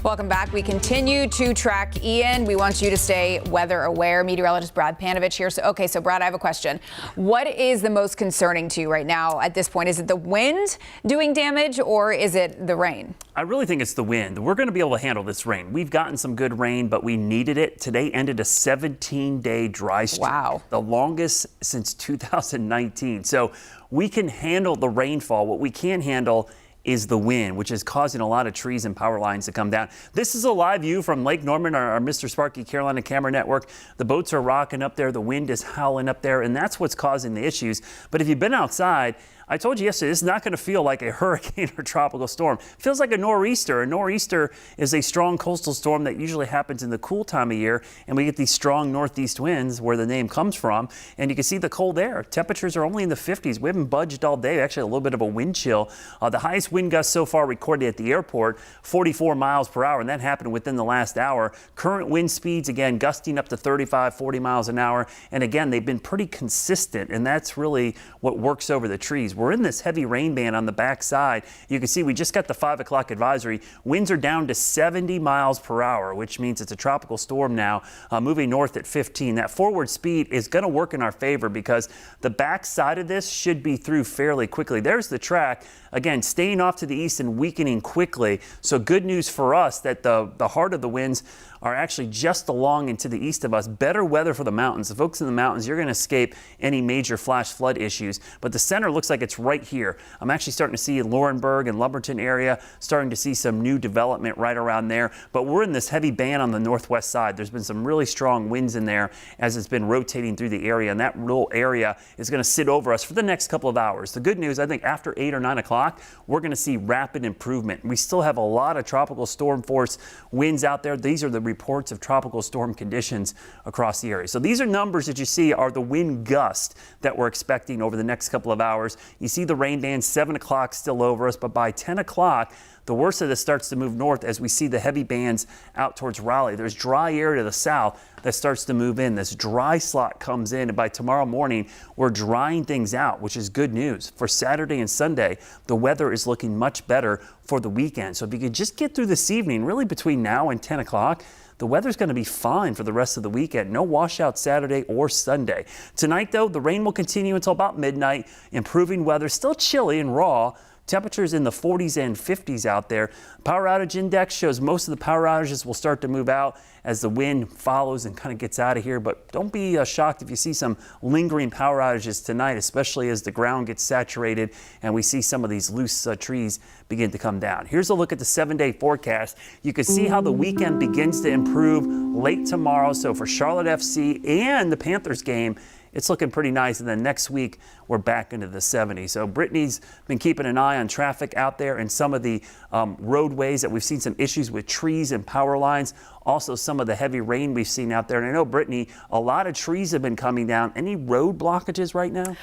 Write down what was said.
Welcome back. We continue to track Ian. We want you to stay weather aware. Meteorologist Brad Panovich here. So Brad, I have a question. What is the most concerning to you right now at this point? Is it the wind doing damage or is it the rain? I really think it's the wind. We're going to be able to handle this rain. We've gotten some good rain, but we needed it. Today ended a 17-day dry streak. Wow. The longest since 2019. So we can handle the rainfall. What we can't handle is the wind, which is causing a lot of trees and power lines to come down. This is a live view from Lake Norman, our Mr. Sparky Carolina camera network. The boats are rocking up there. The wind is howling up there, and that's what's causing the issues. But if you've been outside, I told you yesterday, this is not going to feel like a hurricane or tropical storm. It feels like a nor'easter. A nor'easter is a strong coastal storm that usually happens in the cool time of year, and we get these strong northeast winds where the name comes from. And you can see the cold air. Temperatures are only in the 50s. We haven't budged all day. Actually, a little bit of a wind chill. The highest wind gust so far recorded at the airport, 44 miles per hour, and that happened within the last hour. Current wind speeds, again, gusting up to 35, 40 miles an hour. And again, they've been pretty consistent, and that's really what works over the trees. We're in this heavy rain band on the backside. You can see we just got the 5 o'clock advisory. Winds are down to 70 miles per hour, which means it's a tropical storm now, moving north at 15. That forward speed is going to work in our favor because the backside of this should be through fairly quickly. There's the track. Again, staying off to the east and weakening quickly. So good news for us that the heart of the winds are actually just along and to the east of us. Better weather for the mountains. The folks in the mountains, you're going to escape any major flash flood issues. But the center looks like it's right here. I'm actually starting to see Laurinburg and Lumberton area, starting to see some new development right around there. But we're in this heavy band on the northwest side. There's been some really strong winds in there as it's been rotating through the area. And that little area is going to sit over us for the next couple of hours. The good news, I think after 8 or 9 o'clock, we're going to see rapid improvement. We still have a lot of tropical storm force winds out there. These are the reports of tropical storm conditions across the area. So these are numbers that you see are the wind gust that we're expecting over the next couple of hours. You see the rain band, 7 o'clock still over us, but by 10 o'clock, the worst of this starts to move north as we see the heavy bands out towards Raleigh. There's dry air to the south that starts to move in. This dry slot comes in, and by tomorrow morning, we're drying things out, which is good news. For Saturday and Sunday, the weather is looking much better for the weekend. So if you could just get through this evening, really between now and 10 o'clock, the weather's going to be fine for the rest of the weekend. No washout Saturday or Sunday. Tonight, though, the rain will continue until about midnight. Improving weather, still chilly and raw. Temperatures in the 40s and 50s out there. Power outage index shows most of the power outages will start to move out as the wind follows and kind of gets out of here. But don't be shocked if you see some lingering power outages tonight, especially as the ground gets saturated and we see some of these loose trees begin to come down. Here's a look at the 7-day forecast. You can see how the weekend begins to improve late tomorrow. So for Charlotte FC and the Panthers game, it's looking pretty nice. And then next week, we're back into the 70s. So Brittany's been keeping an eye on traffic out there and some of the roadways that we've seen some issues with trees and power lines. Also, some of the heavy rain we've seen out there. And I know, Brittany, a lot of trees have been coming down. Any road blockages right now?